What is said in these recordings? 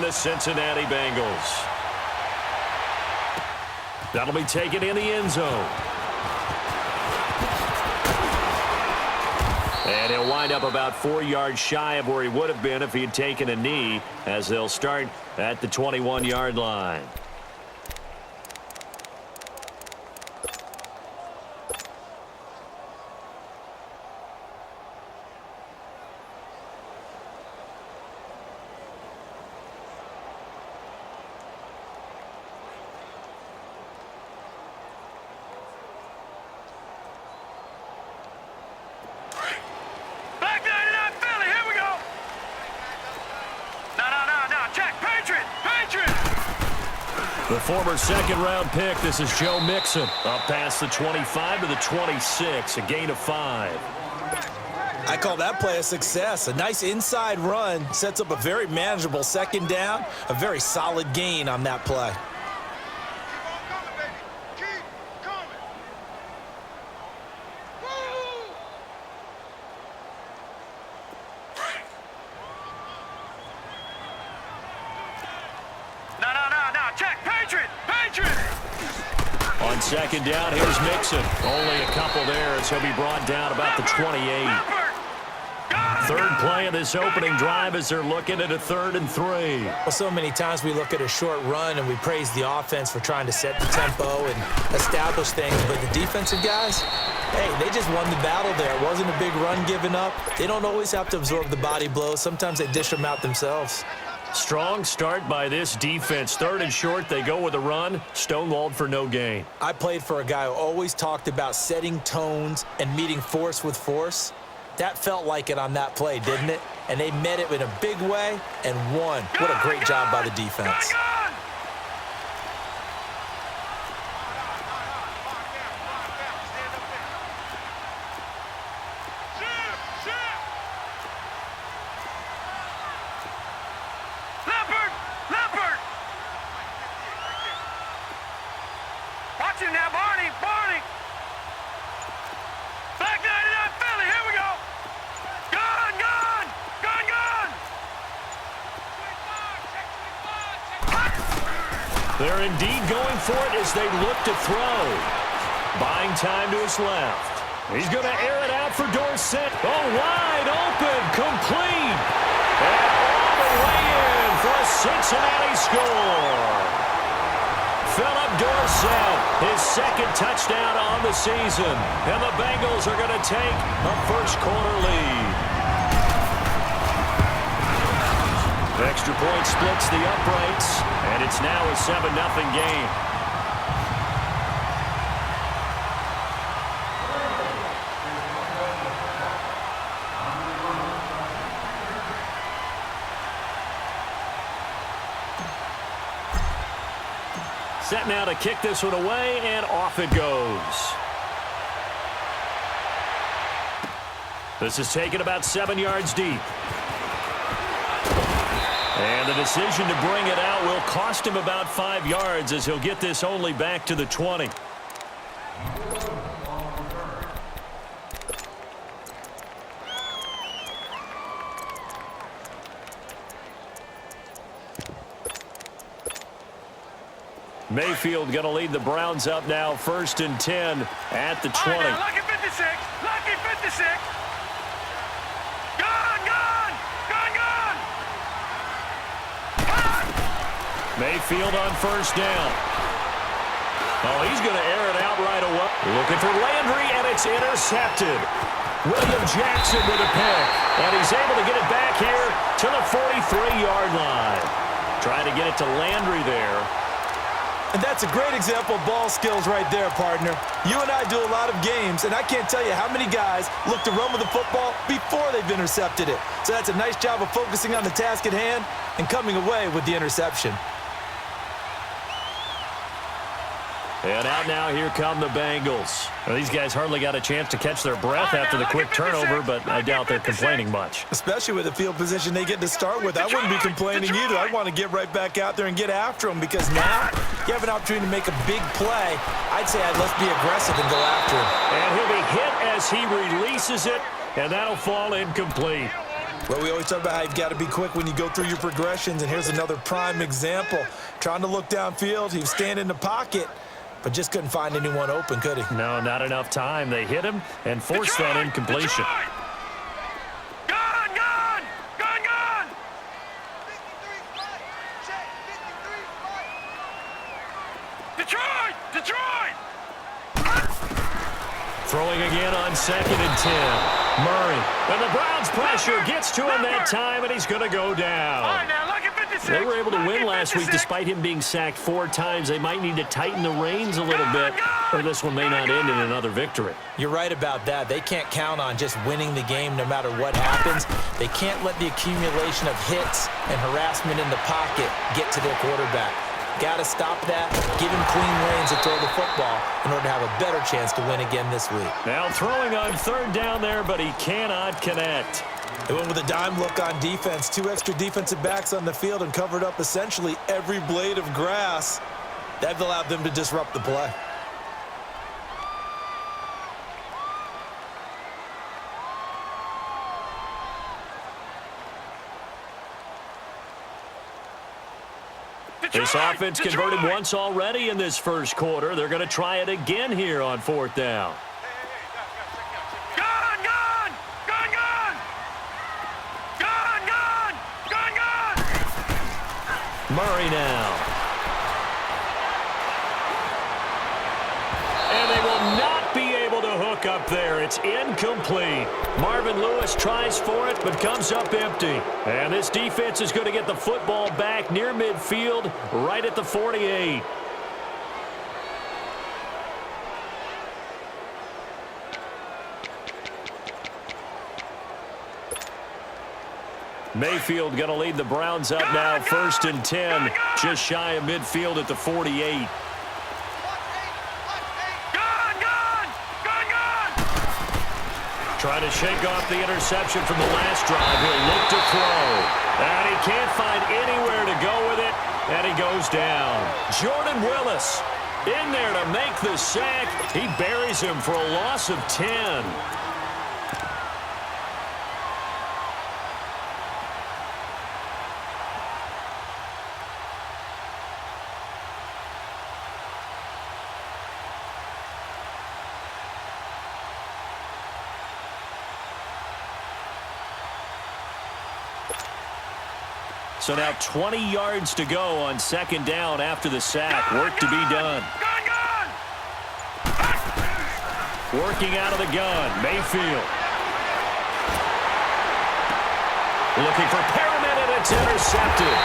the Cincinnati Bengals. That'll be taken in the end zone. And he'll wind up about 4 yards shy of where he would have been if he had taken a knee, as they'll start at the 21-yard line. The former second-round pick, this is Joe Mixon. Up past the 25 to the 26, a gain of 5. I call that play a success. A nice inside run sets up a very manageable second down, a very solid gain on that play. On second down, here's Mixon. Only a couple there as he'll be brought down about the 28. Third play of this opening drive as they're looking at a 3rd and 3. Well, so many times we look at a short run and we praise the offense for trying to set the tempo and establish things. But the defensive guys, hey, they just won the battle there. It wasn't a big run given up. They don't always have to absorb the body blows. Sometimes they dish them out themselves. Strong start by this defense. 3rd and short, they go with a run. Stonewalled for no gain. I played for a guy who always talked about setting tones and meeting force with force. That felt like it on that play, didn't it? And they met it in a big way and won. What a great job by the defense. They're indeed going for it as they look to throw. Buying time to his left. He's going to air it out for Dorsett. Oh, wide open, complete. And all the way in for a Cincinnati score. Philip Dorsett, his 2nd touchdown on the season. And the Bengals are going to take a first-quarter lead. Extra point splits the uprights, and it's now a 7-0 game. Set now to kick this one away, and off it goes. This is taken about 7 yards deep. And the decision to bring it out will cost him about 5 yards as he'll get this only back to the 20. Mayfield going to lead the Browns up now, 1st and 10 at the 20. Right, lucky 56, lucky 56. Mayfield on 1st down. Oh, he's going to air it out right away. Looking for Landry, and it's intercepted. William Jackson with a pick, and he's able to get it back here to the 43-yard line. Trying to get it to Landry there. And that's a great example of ball skills right there, partner. You and I do a lot of games, and I can't tell you how many guys look to run with the football before they've intercepted it. So that's a nice job of focusing on the task at hand and coming away with the interception. And out now, here come the Bengals. Well, these guys hardly got a chance to catch their breath after the quick turnover, but I doubt they're complaining much. Especially with the field position they get to start with. I wouldn't be complaining either. I'd want to get right back out there and get after them because now you have an opportunity to make a big play. I'd say let's be aggressive and go after him. And he'll be hit as he releases it, and that'll fall incomplete. Well, we always talk about how you've got to be quick when you go through your progressions, and here's another prime example. Trying to look downfield, he was standing in the pocket, but just couldn't find anyone open, could he? No, not enough time. They hit him and forced that incompletion. Throwing again on 2nd and 10. Murray. And the Browns pressure gets to him that time, and he's going to go down. They were able to win last week despite him being sacked 4 times. They might need to tighten the reins a little bit, or this one may not end in another victory. You're right about that. They can't count on just winning the game no matter what happens. They can't let the accumulation of hits and harassment in the pocket get to their quarterback. Got to stop that, give him clean lanes to throw the football in order to have a better chance to win again this week. Now throwing on 3rd down there, but he cannot connect. They went with a dime look on defense. 2 extra defensive backs on the field and covered up essentially every blade of grass. That allowed them to disrupt the play. This offense converted once already in this first quarter. They're going to try it again here on 4th down. Murray now. And they will not be able to hook up there. It's incomplete. Marvin Lewis tries for it, but comes up empty. And this defense is going to get the football back near midfield, right at the 48. Mayfield going to lead the Browns up now, 1st and 10, just shy of midfield at the 48. Trying to shake off the interception from the last drive. He'll look to throw. And he can't find anywhere to go with it, and he goes down. Jordan Willis in there to make the sack. He buries him for a loss of 10. So now 20 yards to go on 2nd down after the sack. Work to be done. Working out of the gun, Mayfield. Looking for Perriman, and it's intercepted.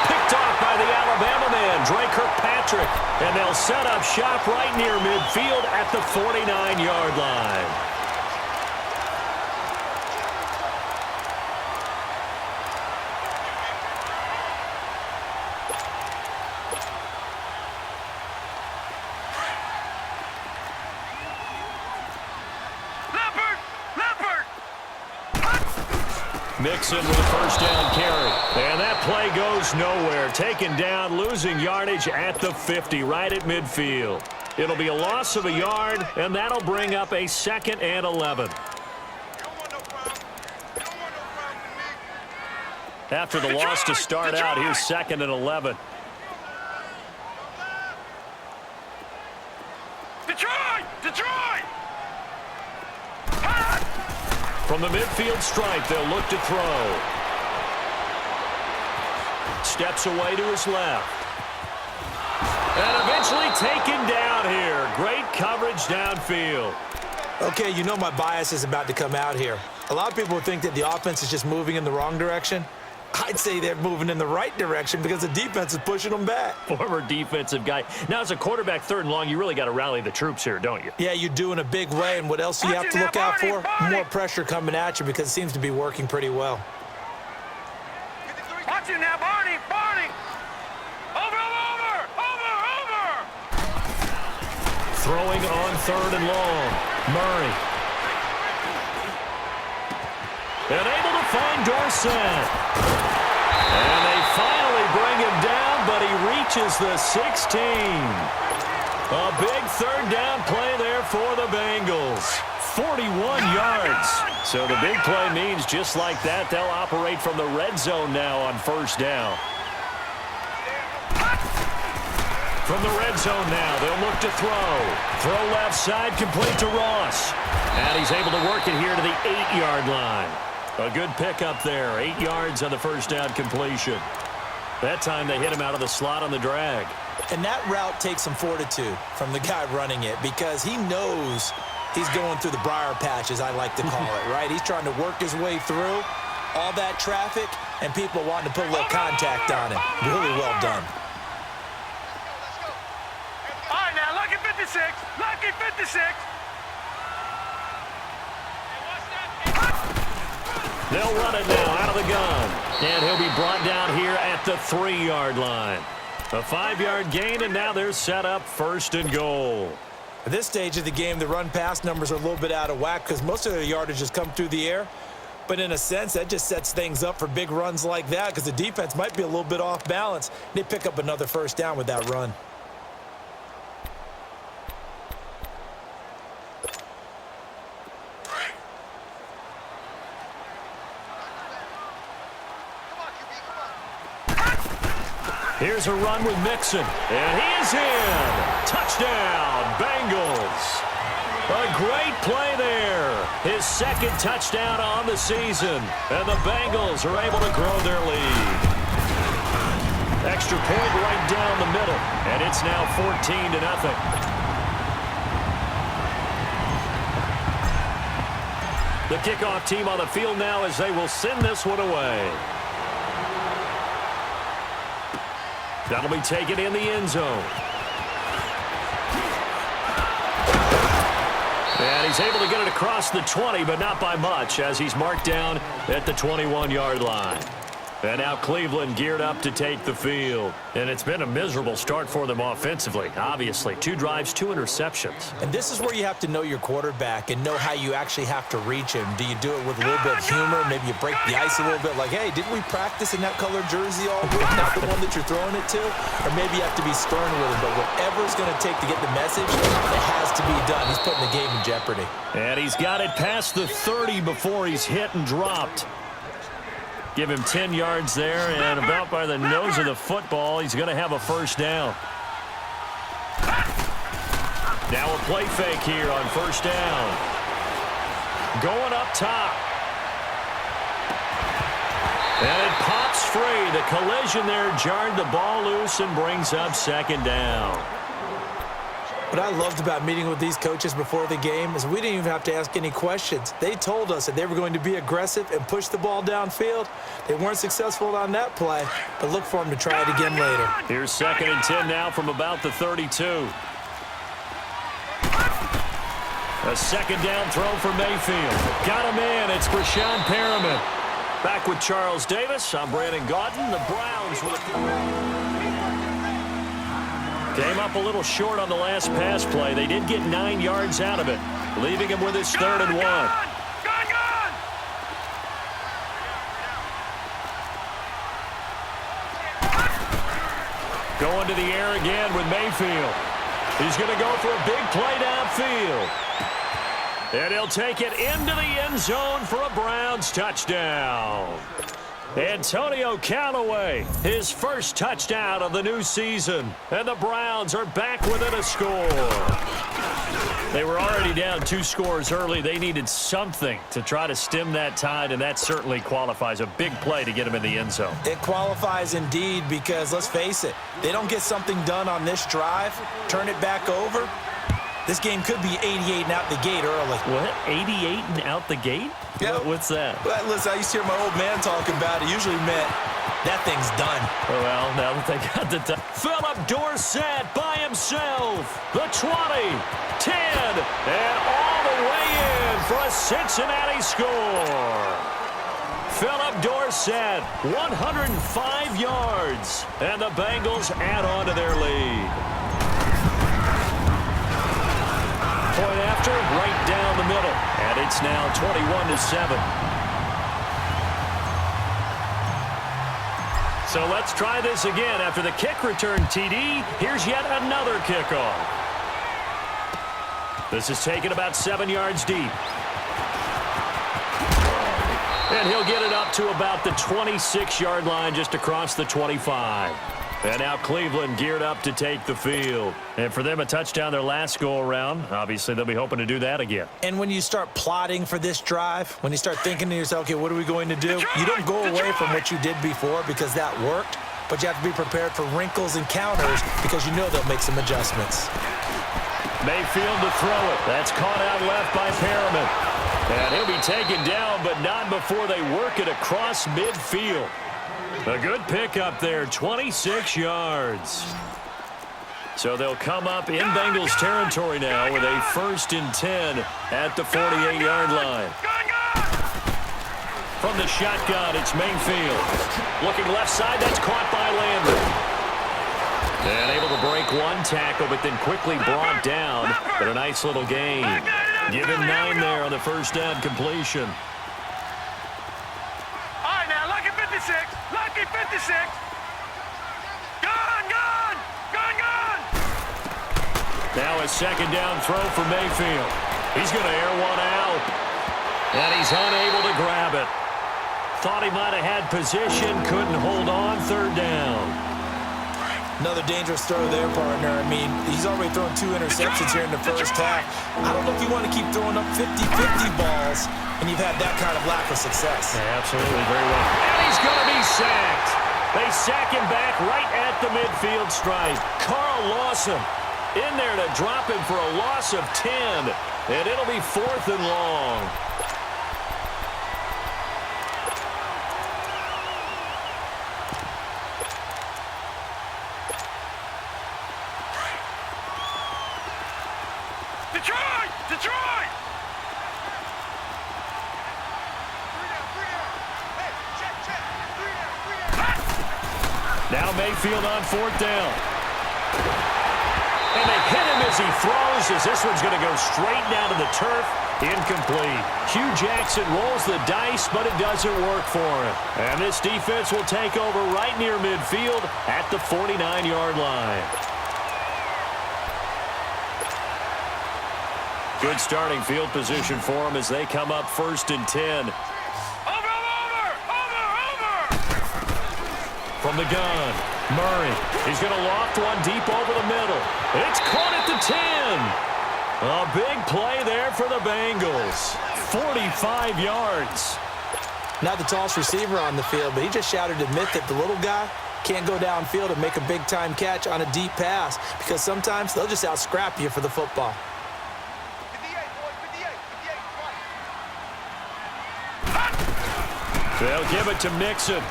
Picked off by the Alabama man, Dre Kirkpatrick. And they'll set up shop right near midfield at the 49-yard line. Mixon with a 1st down carry. And that play goes nowhere. Taken down, losing yardage at the 50, right at midfield. It'll be a loss of a yard, and that'll bring up a 2nd and 11. After the loss to start out, here's 2nd and 11. From the midfield stripe, they'll look to throw. Steps away to his left. And eventually taken down here. Great coverage downfield. Okay, you know my bias is about to come out here. A lot of people think that the offense is just moving in the wrong direction. I'd say they're moving in the right direction because the defense is pushing them back. Former defensive guy. Now, as a quarterback 3rd and long, you really got to rally the troops here, don't you? Yeah, you do in a big way. And what else do you have to look out for? More pressure coming at you because it seems to be working pretty well. Watch it now, Barney! Barney! Over! Throwing on 3rd and long. Murray. And able to find Dorsett. And they finally bring him down, but he reaches the 16. A big 3rd down play there for the Bengals. 41 yards. So the big play means just like that, they'll operate from the red zone now on first down. From the red zone now, they'll look to throw. Throw left side, complete to Ross. And he's able to work it here to the 8-yard line. A good pickup there, 8 yards on the first down completion. That time they hit him out of the slot on the drag. And that route takes some fortitude from the guy running it because he knows he's going through the briar patch, as I like to call it, right? He's trying to work his way through all that traffic and people wanting to put a little contact on him. Really well done. All right, now, lucky 56. Lucky 56. They'll run it now out of the gun. And he'll be brought down here at the 3-yard line. A 5-yard gain, and now they're set up first and goal. At this stage of the game, the run-pass numbers are a little bit out of whack because most of their yardage has come through the air. But in a sense, that just sets things up for big runs like that because the defense might be a little bit off balance. They pick up another first down with that run. Here's a run with Mixon, and he is in. Touchdown, Bengals. A great play there. His second touchdown on the season, and the Bengals are able to grow their lead. Extra point right down the middle, and it's now 14-0. The kickoff team on the field now as they will send this one away. That'll be taken in the end zone. And he's able to get it across the 20, but not by much, as he's marked down at the 21-yard line. And now Cleveland geared up to take the field. And it's been a miserable start for them offensively, obviously. 2 drives, 2 interceptions. And this is where you have to know your quarterback and know how you actually have to reach him. Do you do it with a little bit of humor? Maybe you break the ice a little bit like, hey, didn't we practice in that colored jersey all week? Not the one that you're throwing it to? Or maybe you have to be stern with him. But whatever it's going to take to get the message, it has to be done. He's putting the game in jeopardy. And he's got it past the 30 before he's hit and dropped. Give him 10 yards there, and about by the nose of the football, he's going to have a first down. Now a play fake here on first down. Going up top. And it pops free. The collision there jarred the ball loose and brings up second down. What I loved about meeting with these coaches before the game is we didn't even have to ask any questions. They told us that they were going to be aggressive and push the ball downfield. They weren't successful on that play, but look for them to try it again later. Here's 2nd and 10 now from about the 32. A second down throw for Mayfield. Got him in. It's Brashon Perriman. Back with Charles Davis. I'm Brandon Gaudin. The Browns with came up a little short on the last pass play. They did get 9 yards out of it, leaving him with his 3rd and 1. Going to the air again with Mayfield. He's going to go for a big play downfield. And he'll take it into the end zone for a Browns touchdown. Antonio Callaway, his first touchdown of the new season. And the Browns are back within a score. They were already down 2 scores early. They needed something to try to stem that tide, and that certainly qualifies. A big play to get them in the end zone. It qualifies indeed because, let's face it, they don't get something done on this drive, turn it back over, this game could be 88 and out the gate early. What? 88 and out the gate? Yep. What's that? Well, listen, I used to hear my old man talk about it. Usually meant that thing's done. Well, now that they got the time. Philip Dorsett by himself. The 20, 10, and all the way in for a Cincinnati score. Philip Dorsett, 105 yards, and the Bengals add on to their lead. Point after, right down the middle, and it's now 21-7. So let's try this again. After the kick return TD, here's yet another kickoff. This is taken about 7 yards deep. And he'll get it up to about the 26-yard line, just across the 25. And now Cleveland geared up to take the field. And for them, a touchdown their last go-around. Obviously, they'll be hoping to do that again. And when you start plotting for this drive, when you start thinking to yourself, okay, what are we going to do? You don't go away from what you did before because that worked, but you have to be prepared for wrinkles and counters because you know they'll make some adjustments. Mayfield to throw it. That's caught out left by Perriman. And he'll be taken down, but not before they work it across midfield. A good pickup there, 26 yards. So they'll come up in Bengals territory now with a 1st and 10 at the 48-yard line. From the shotgun, it's Mayfield. Looking left side, that's caught by Landry. And able to break one tackle, but then quickly brought down. But a nice little gain. Give him 9 there on the first down completion. All right, now, lucky 56. Lucky 56. Gone, gone. Gone, gone. Now a second down throw for Mayfield. He's going to air one out. And he's unable to grab it. Thought he might have had position, couldn't hold on, 3rd down. Another dangerous throw there, partner. I mean, he's already thrown 2 interceptions here in the first half. I don't know if you want to keep throwing up 50-50 balls, and you've had that kind of lack of success. Yeah, absolutely, very well. And he's going to be sacked. They sack him back right at the midfield stripe. Carl Lawson in there to drop him for a loss of 10, and it'll be 4th and long. Detroit! Detroit! Now Mayfield on 4th down. And they hit him as he throws, as this one's going to go straight down to the turf. Incomplete. Hugh Jackson rolls the dice, but it doesn't work for him. And this defense will take over right near midfield at the 49-yard line. Good starting field position for them as they come up 1st and 10. From the gun, Murray. He's going to loft one deep over the middle. It's caught at the 10. A big play there for the Bengals. 45 yards. Not the tallest receiver on the field, but he just shouted to admit that the little guy can't go downfield and make a big-time catch on a deep pass because sometimes they'll just out-scrap you for the football. They'll give it to Mixon.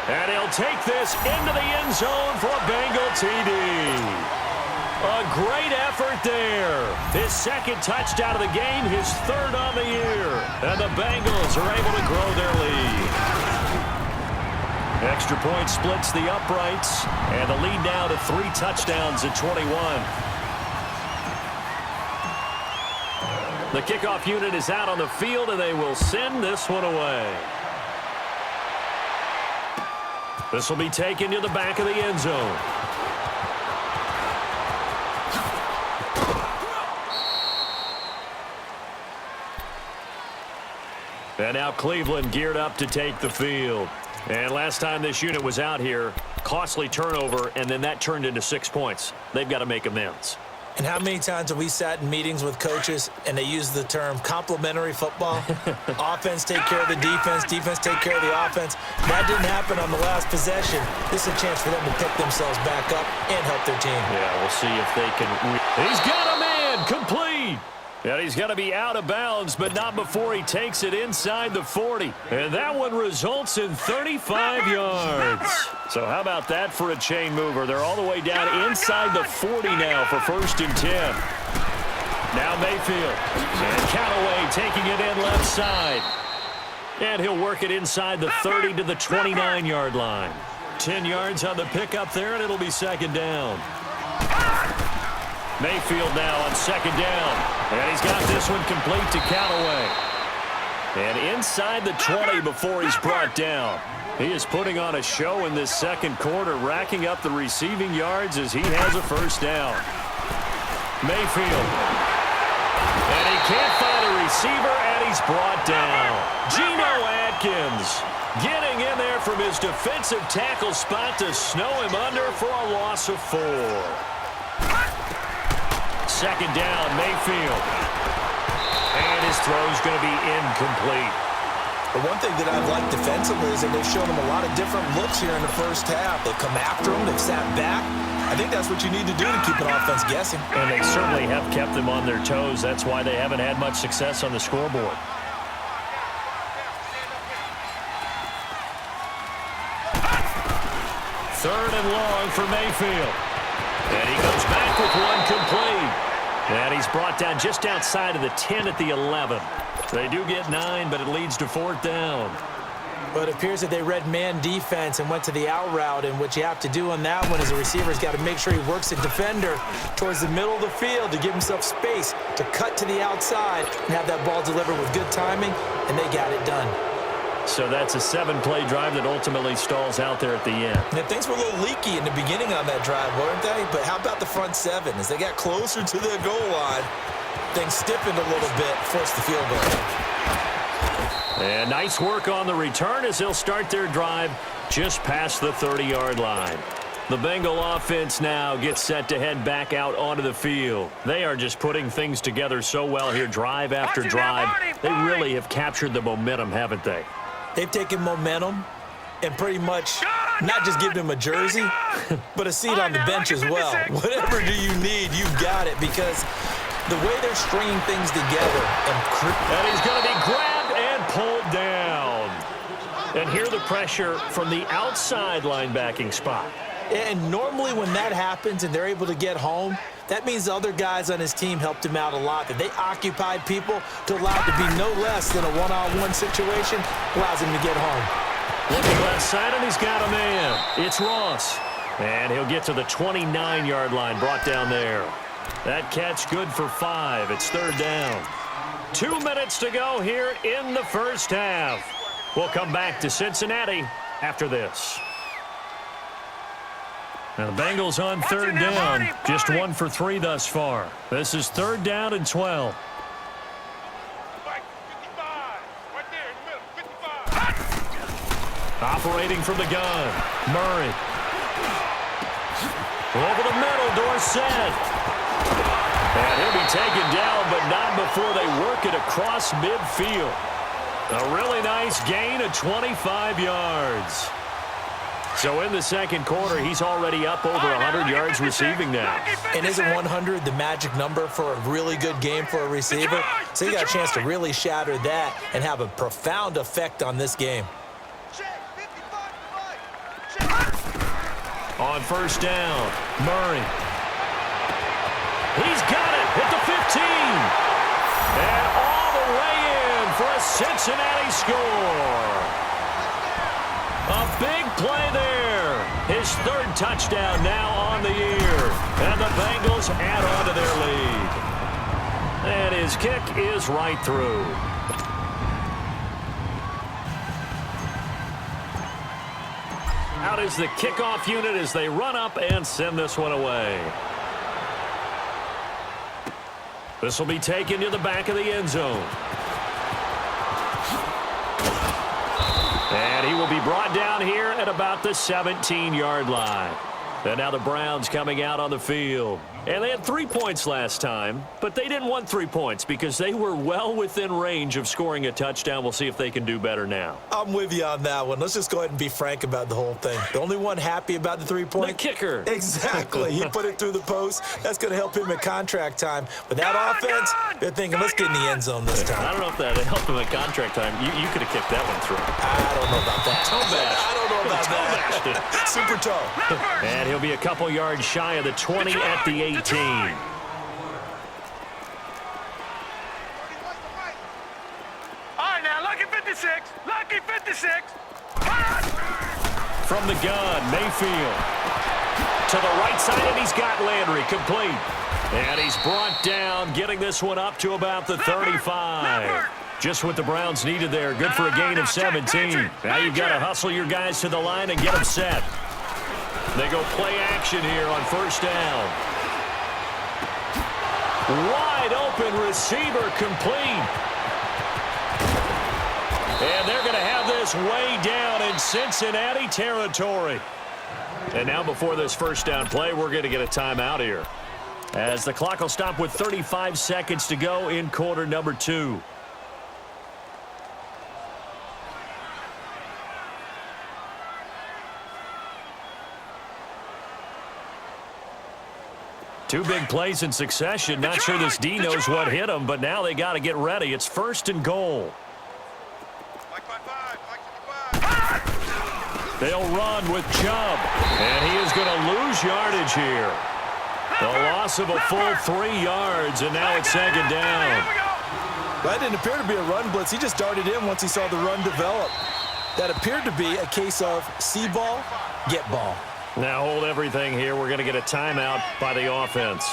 And he'll take this into the end zone for a Bengal TD. A great effort there. His 2nd touchdown of the game, his 3rd on the year. And the Bengals are able to grow their lead. Extra point splits the uprights. And the lead now to 3 touchdowns at 21. The kickoff unit is out on the field, and they will send this one away. This will be taken to the back of the end zone. And now Cleveland geared up to take the field. And last time this unit was out here, costly turnover, and then that turned into 6 points. They've got to make amends. And how many times have we sat in meetings with coaches and they use the term complementary football? Offense take care of the defense, defense take care of the offense. That didn't happen on the last possession. This is a chance for them to pick themselves back up and help their team. Yeah, we'll see if they can. He's got a man, complete. And he's got to be out of bounds, but not before he takes it inside the 40. And that one results in 35 yards. So how about that for a chain mover? They're all the way down inside the 40 now for 1st and 10. Now Mayfield. And Callaway taking it in left side. And he'll work it inside the 30 to the 29-yard line. 10 yards on the pickup there, and it'll be 2nd down. Mayfield now on 2nd down. And he's got this one complete to Callaway. And inside the 20 before he's brought down. He is putting on a show in this 2nd quarter, racking up the receiving yards as he has a 1st down. Mayfield. And he can't find a receiver, and he's brought down. Geno Atkins getting in there from his defensive tackle spot to snow him under for a loss of 4. Second down, Mayfield. And his throw's going to be incomplete. The one thing that I've liked defensively is that they've shown him a lot of different looks here in the first half. They've come after him. They've sat back. I think that's what you need to do to keep an offense guessing. And they certainly have kept them on their toes. That's why they haven't had much success on the scoreboard. Third and long for Mayfield. And he comes back with one complete. And he's brought down just outside of the 10 at the 11. They do get 9, but it leads to 4th down. But it appears that they read man defense and went to the out route, and what you have to do on that one is the receiver's got to make sure he works the defender towards the middle of the field to give himself space to cut to the outside and have that ball delivered with good timing, and they got it done. So that's a 7-play drive that ultimately stalls out there at the end. And things were a little leaky in the beginning on that drive, weren't they? But how about the front 7? As they got closer to their goal line, things stiffened a little bit, forced the field goal. And nice work on the return as they'll start their drive just past the 30-yard line. The Bengal offense now gets set to head back out onto the field. They are just putting things together so well here, drive after drive. They really have captured the momentum, haven't they? They've taken momentum and pretty much not just given him a jersey, but a seat on the bench as well. Whatever do you need, you've got it, because the way they're stringing things together. And he's going to be grabbed and pulled down. And here the pressure from the outside linebacking spot. And normally when that happens and they're able to get home, that means the other guys on his team helped him out a lot. That they occupied people to allow it to be no less than a one-on-one situation allows him to get home. Looking left side, and he's got a man. It's Ross. And he'll get to the 29-yard line, brought down there. That catch good for 5. It's 3rd down. 2 minutes to go here in the first half. We'll come back to Cincinnati after this. Now the Bengals on 3rd down. Just 1 for 3 thus far. This is 3rd down and 12. Operating from the gun, Murray. Over the middle, Dorsett. And he'll be taken down, but not before they work it across midfield. A really nice gain of 25 yards. So in the second quarter, he's already up over 100 yards receiving now. And isn't 100 the magic number for a really good game for a receiver? So he got a chance to really shatter that and have a profound effect on this game. On 1st down, Murray. He's got it at the 15. And all the way in for a Cincinnati score. A big play there. His 3rd touchdown now on the year. And the Bengals add on to their lead. And his kick is right through. Out is the kickoff unit as they run up and send this one away. This will be taken to the back of the end zone. And he will be brought down here at about the 17-yard line. And now the Browns coming out on the field. And they had 3 points last time, but they didn't want 3 points because they were well within range of scoring a touchdown. We'll see if they can do better now. I'm with you on that one. Let's just go ahead and be frank about the whole thing. The only one happy about the 3-point? The kicker. Exactly. He put it through the post. That's going to help him at contract time. But that offense, they're thinking, let's get in the end zone this time. I don't know if that helped him at contract time. You could have kicked that one through. I don't know about that. Toe bash. I don't know about that. Super toe. And he'll be a couple yards shy of the 20 at the 18. Lucky 56. Lucky 56. From the gun, Mayfield. To the right side, and he's got Landry complete. And he's brought down, getting this one up to about the 35. Just what the Browns needed there. Good for a gain of 17. Now you've got to hustle your guys to the line and get them set. They go play action here on 1st down. Wide open receiver complete. And they're going to have this way down in Cincinnati territory. And now before this first down play, we're going to get a timeout here, as the clock will stop with 35 seconds to go in quarter number 2. Two big plays in succession. Not sure this D knows what hit him, but now they got to get ready. It's 1st and goal. They'll run with Chubb, and he is going to lose yardage here. The loss of a full 3 yards, and now it's 2nd down. That didn't appear to be a run blitz. He just darted in once he saw the run develop. That appeared to be a case of see ball, get ball. Now hold everything here. We're going to get a timeout by the offense,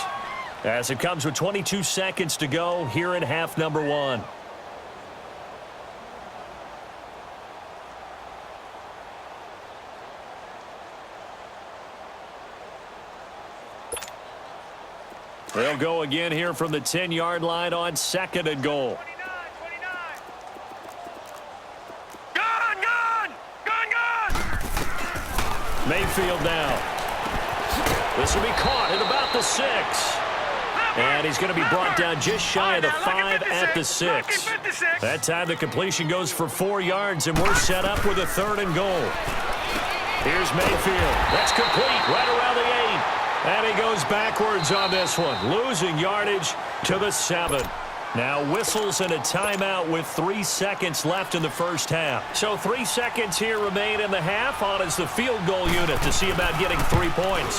as it comes with 22 seconds to go here in half number 1. They'll go again here from the 10-yard line on 2nd and goal. Mayfield now. This will be caught at about the 6. And he's going to be brought down just shy of the 5 at the 6. That time the completion goes for 4 yards, and we're set up with a 3rd and goal. Here's Mayfield. That's complete right around the 8. And he goes backwards on this one, losing yardage to the 7. Now whistles and a timeout with 3 seconds left in the first half. So 3 seconds here remain in the half. On is the field goal unit to see about getting 3 points.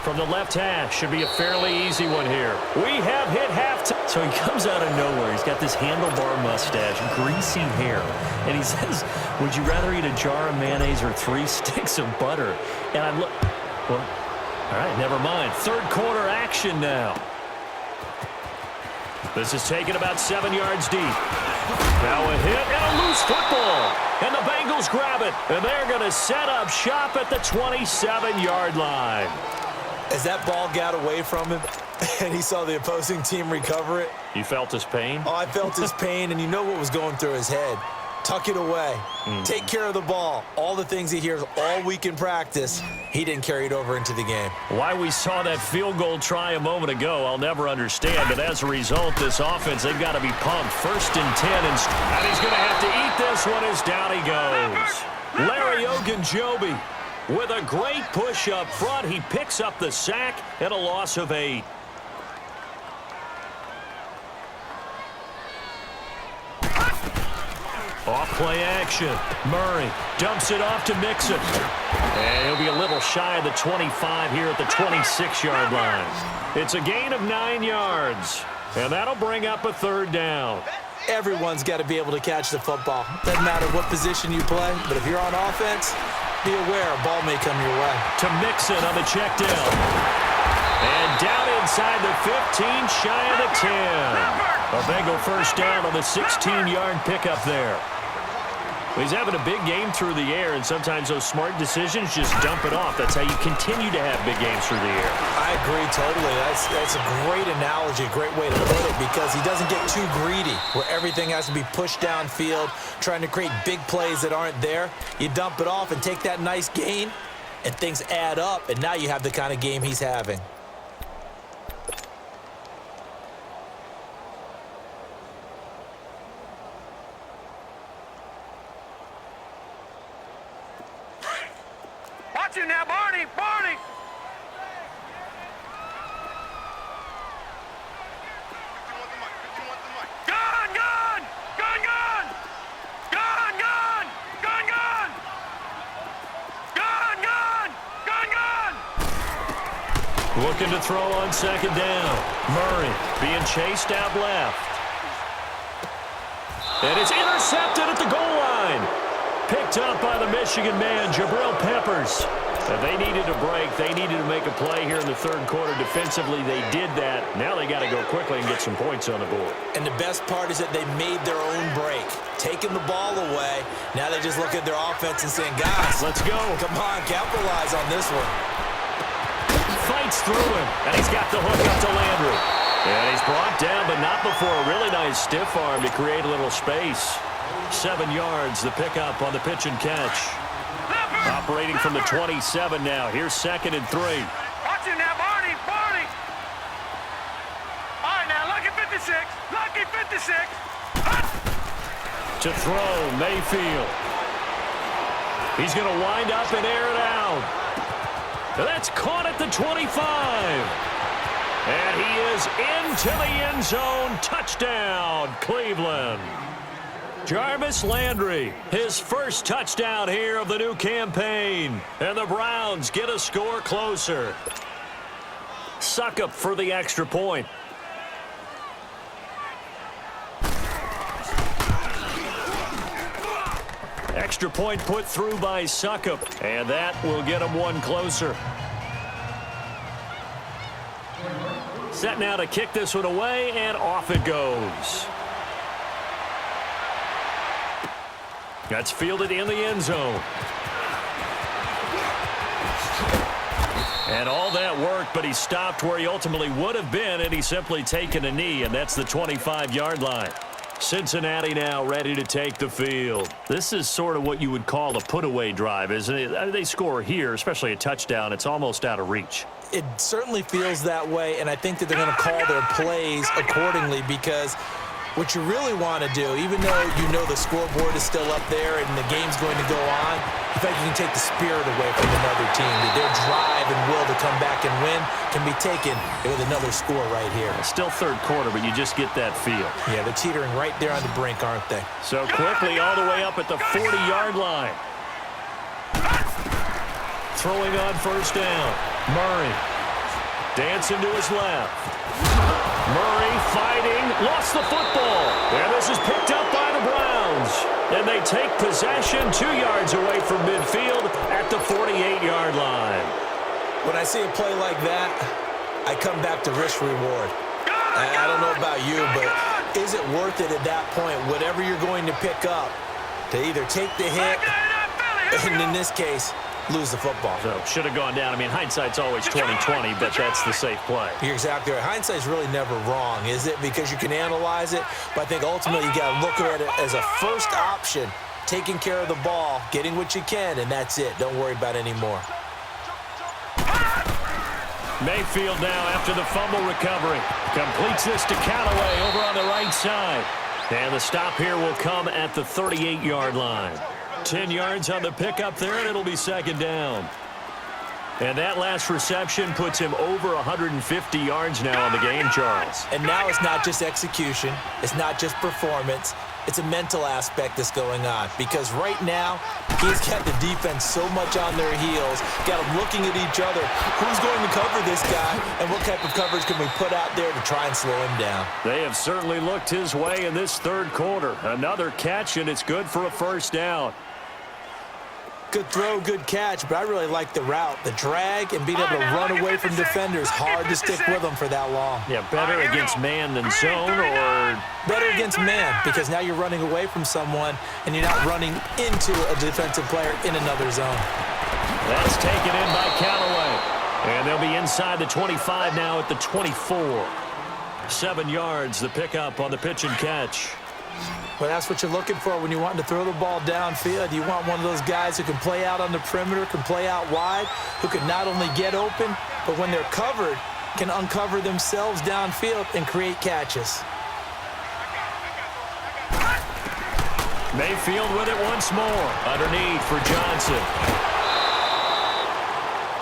From the left hash, should be a fairly easy one here. We have hit halftime. So he comes out of nowhere. He's got this handlebar mustache, greasy hair. And he says, would you rather eat a jar of mayonnaise or 3 sticks of butter? And I look, well, all right, never mind. 3rd quarter action now. This is taken about 7 yards deep. Now a hit and a loose football. And the Bengals grab it. And they're going to set up shop at the 27-yard line. As that ball got away from him and he saw the opposing team recover it. You felt his pain? Oh, I felt his pain, and you know what was going through his head. Tuck it away. Take care of the ball. All the things he hears all week in practice, he didn't carry it over into the game. Why we saw that field goal try a moment ago, I'll never understand. But as a result, this offense, they've got to be pumped. 1st and 10. And he's going to have to eat this one as down he goes. Larry Ogunjobi with a great push up front. He picks up the sack and a loss of 8. Off play action. Murray dumps it off to Mixon. And he'll be a little shy of the 25 here at the 26-yard line. It's a gain of 9 yards. And that'll bring up a 3rd down. Everyone's got to be able to catch the football. Doesn't matter what position you play, but if you're on offense, be aware a ball may come your way. To Mixon on the check down. And down inside the 15, shy of the 10. A Bengal first down on the 16-yard pickup there. He's having a big game through the air, and sometimes those smart decisions just dump it off. That's how you continue to have big games through the air. I agree totally. That's a great analogy, a great way to put it, because he doesn't get too greedy where everything has to be pushed downfield, trying to create big plays that aren't there. You dump it off and take that nice gain, and things add up, and now you have the kind of game he's having. Watch it now, Barney! Barney! Gun! Gun! Gun! Gun! Gun! Gun! Gun! Gun! Gun! Gun! Gun! Gun! Looking to throw on 2nd down. Murray being chased out left. And it's intercepted at the goal line. Picked up by the Michigan man, Jabril Peppers. And they needed a break. They needed to make a play here in the 3rd quarter. Defensively, they did that. Now they got to go quickly and get some points on the board. And the best part is that they made their own break. Taking the ball away. Now they just look at their offense and saying, guys, let's go. Come on, capitalize on this one. Fights through him, and he's got the hook up to Landry. And he's brought down, but not before a really nice stiff arm to create a little space. 7 yards, the pickup on the pitch and catch. Operating from the 27 now. Here's 2nd and 3. Watch him now, Barney. Barney. All right, now, lucky 56. Lucky 56. To throw, Mayfield. He's going to wind up and air it out. That's caught at the 25. And he is into the end zone. Touchdown, Cleveland. Jarvis Landry, his first touchdown here of the new campaign. And the Browns get a score closer. Suckup for the extra point. Extra point put through by Suckup. And that will get him one closer. Set now to kick this one away, and off it goes. That's fielded in the end zone. And all that work, but he stopped where he ultimately would have been, and he's simply taken a knee, and that's the 25-yard line. Cincinnati now ready to take the field. This is sort of what you would call a put-away drive, isn't it? I mean, they score here, especially a touchdown. It's almost out of reach. It certainly feels that way, and I think that they're going to call their plays accordingly, because what you really want to do, even though you know the scoreboard is still up there and the game's going to go on, in fact, you can take the spirit away from another team. That their drive and will to come back and win can be taken with another score right here. Still third quarter, but you just get that feel. Yeah, they're teetering right there on the brink, aren't they? So quickly all the way up at the 40-yard line. Throwing on first down. Murray. Dancing to his left. Murray fighting. Lost the football. And this is picked up by the Browns. And they take possession 2 yards away from midfield at the 48-yard line. When I see a play like that, I come back to risk-reward. I don't know about you, but is it worth it at that point, whatever you're going to pick up, to either take the hit, and in this case, lose the football? So should have gone down. I mean, hindsight's always 20/20, but that's the safe play. You're exactly right. Hindsight's really never wrong, is it? Because you can analyze it, but I think ultimately you got to look at it as a first option, taking care of the ball, getting what you can, and that's it. Don't worry about any more. Mayfield now after the fumble recovery. Completes this to Callaway over on the right side. And the stop here will come at the 38-yard line. 10 yards on the pickup there, and it'll be second down. And that last reception puts him over 150 yards now on the game, Charles. And now it's not just execution. It's not just performance. It's a mental aspect that's going on. Because right now, he's got the defense so much on their heels, got them looking at each other. Who's going to cover this guy, and what type of coverage can we put out there to try and slow him down? They have certainly looked his way in this third quarter. Another catch, and it's good for a first down. Good throw, good catch, but I really like the route. The drag and being able to run away from defenders, hard to stick with them for that long. Yeah, better against man than zone, or better against man, because now you're running away from someone and you're not running into a defensive player in another zone. That's taken in by Callaway. And they'll be inside the 25 now at the 24. 7 yards, the pickup on the pitch and catch. Well, that's what you're looking for when you want to throw the ball downfield. You want one of those guys who can play out on the perimeter, can play out wide, who can not only get open, but when they're covered, can uncover themselves downfield and create catches. Mayfield with it once more. Underneath for Johnson.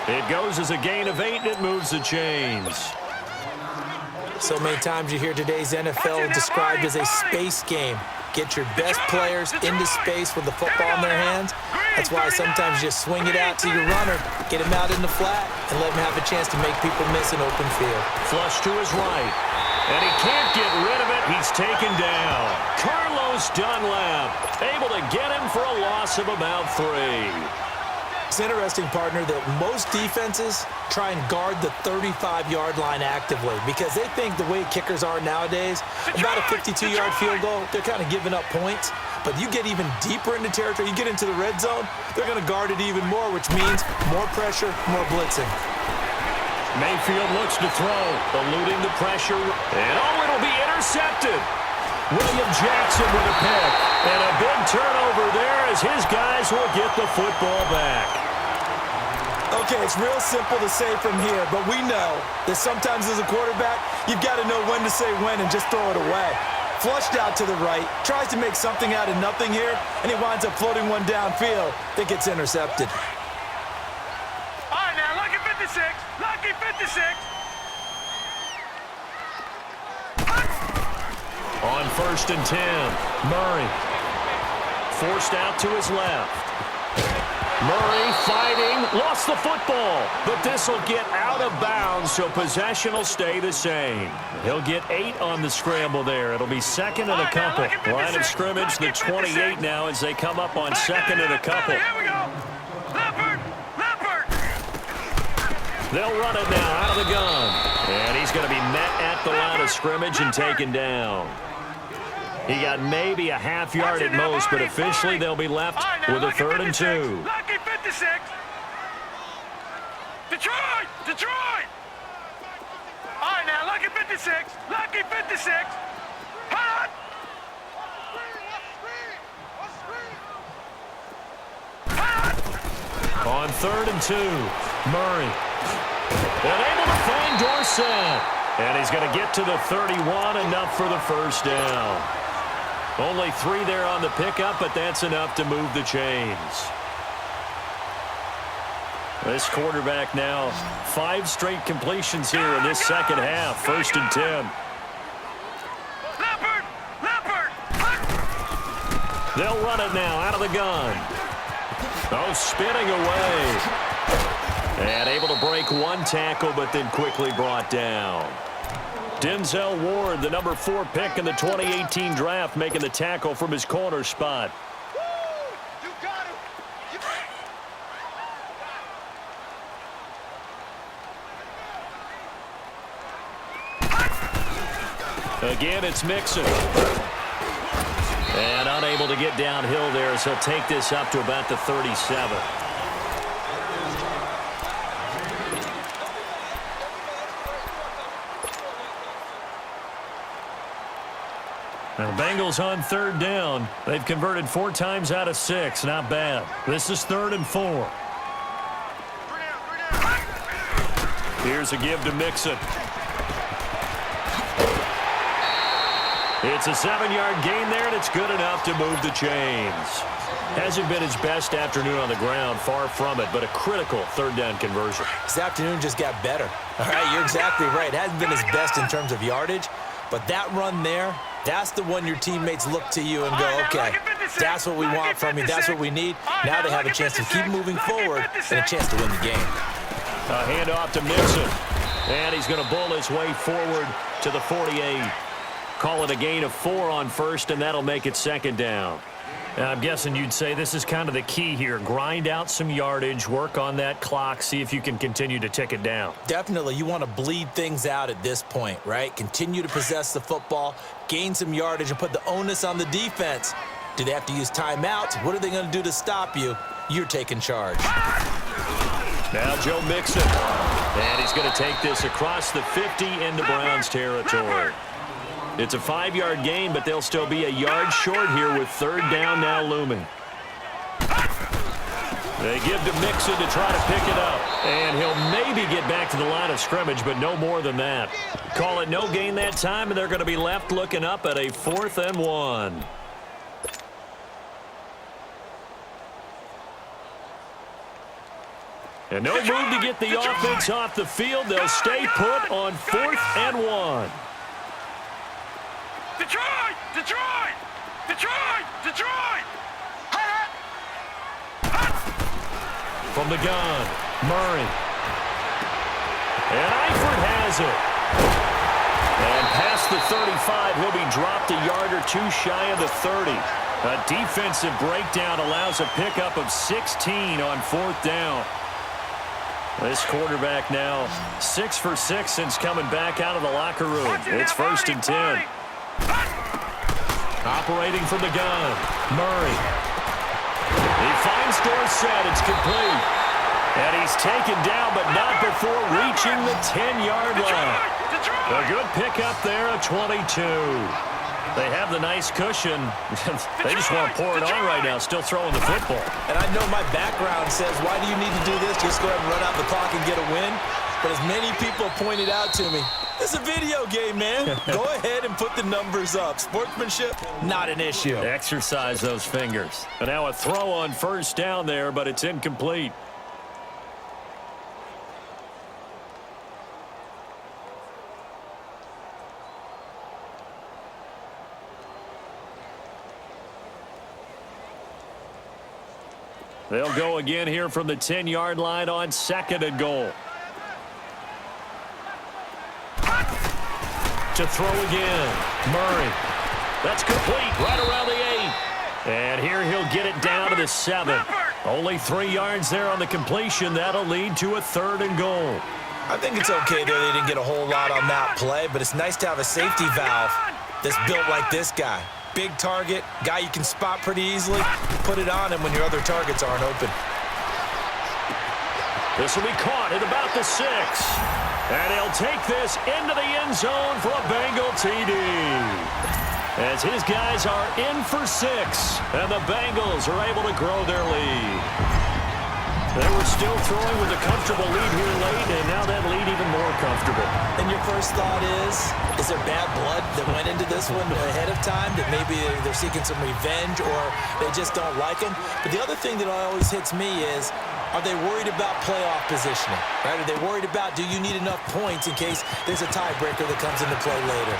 It goes as a gain of 8, and it moves the chains. So many times you hear today's NFL described as a space game. Get your best players into space with the football in their hands. That's why sometimes you just swing it out to your runner, get him out in the flat, and let him have a chance to make people miss an open field. Flush to his right. And he can't get rid of it. He's taken down. Carlos Dunlap able to get him for a loss of about 3. It's interesting, partner, that most defenses try and guard the 35-yard line actively because they think the way kickers are nowadays, about a 52-yard field goal, they're kind of giving up points. But you get even deeper into territory, you get into the red zone, they're going to guard it even more, which means more pressure, more blitzing. Mayfield looks to throw, eluding the pressure. And, it'll be intercepted. William Jackson with a pick. And a big turnover there as his guys will get the football back. Okay, it's real simple to say from here, but we know that sometimes as a quarterback, you've got to know when to say when and just throw it away. Flushed out to the right, tries to make something out of nothing here, and he winds up floating one downfield that gets intercepted. All right, now, lucky 56. Lucky 56. On 1st and 10, Murray forced out to his left. Murray fighting, lost the football, but this will get out of bounds, so possession will stay the same. He'll get 8 on the scramble there. It'll be 2nd and a couple. Line of scrimmage, the 28 now as they come up on 2nd and a couple. Here we go. Leopard. They'll run it now out of the gun. And he's going to be met at the line of scrimmage and taken down. He got maybe a half yard at most, but officially they'll be left with a 3rd and 2. Lucky 56. Detroit. All right, now, lucky 56. Lucky 56. Hot. On 3rd and 2, Murray. And able to find Dorsett. And he's going to get to the 31, enough for the first down. Only 3 there on the pickup, but that's enough to move the chains. This quarterback now, 5 straight completions here in this second half. 1st and 10. Leopard. They'll run it now out of the gun. Spinning away. And able to break 1 tackle, but then quickly brought down. Denzel Ward, the number 4 pick in the 2018 draft, making the tackle from his corner spot. Again, it's Mixon. And unable to get downhill there as he'll take this up to about the 37. Now, the Bengals on 3rd down. They've converted 4 times out of 6. Not bad. This is 3rd and 4. Here's a give to Mixon. It's a 7-yard gain there, and it's good enough to move the chains. Hasn't been his best afternoon on the ground, far from it, but a critical 3rd down conversion. His afternoon just got better. All right, you're exactly right. It hasn't been his best in terms of yardage, but that run there, that's the one your teammates look to you and go, okay, that's what we want from you. That's what we need. Now they have a chance to keep moving forward and a chance to win the game. A handoff to Mixon. And he's going to bull his way forward to the 48. Call it a gain of 4 on 1st, and that'll make it 2nd down. And I'm guessing you'd say this is kind of the key here. Grind out some yardage, work on that clock, see if you can continue to tick it down. Definitely. You want to bleed things out at this point, right? Continue to possess the football, gain some yardage, and put the onus on the defense. Do they have to use timeouts? What are they going to do to stop you? You're taking charge. Now Joe Mixon. And he's going to take this across the 50 into Browns territory. It's a 5-yard gain, but they'll still be a yard short here with 3rd down now looming. They give to Mixon to try to pick it up. And he'll maybe get back to the line of scrimmage, but no more than that. Call it no gain that time, and they're going to be left looking up at a 4th and 1. And no move to get the offense off the field. They'll stay put on 4th and 1. Detroit! From the gun, Murray. And Eifert has it. And past the 35, he'll be dropped a yard or 2 shy of the 30. A defensive breakdown allows a pickup of 16 on 4th down. This quarterback now 6 for 6 since coming back out of the locker room. It's 1st and 10. Operating from the gun, Murray. He finds Dorsett. It's complete. And he's taken down, but not before reaching the 10-yard line. A good pickup there, a 22. They have the nice cushion. They just want to pour it on right now, still throwing the football. And I know my background says, why do you need to do this? Just go ahead and run out the clock and get a win. But as many people pointed out to me, it's a video game, man. Go ahead and put the numbers up. Sportsmanship, not an issue. Exercise those fingers. And now a throw on first down there, but it's incomplete. They'll go again here from the 10-yard line on 2nd and goal. To throw again. Murray. That's complete right around the 8. And here he'll get it down to the 7. Only 3 yards there on the completion. That'll lead to a 3rd and goal. I think it's okay there. They didn't get a whole lot on that play, but it's nice to have a safety valve that's built like this guy. Big target, guy you can spot pretty easily. Put it on him when your other targets aren't open. This will be caught at about the 6. And he'll take this into the end zone for a Bengal TD. As his guys are in for 6, and the Bengals are able to grow their lead. They were still throwing with a comfortable lead here late, and now that lead even more comfortable. And your first thought is there bad blood that went into this one ahead of time, that maybe they're seeking some revenge or they just don't like him? But the other thing that always hits me is, are they worried about playoff positioning? Right? Are they worried about, do you need enough points in case there's a tiebreaker that comes into play later?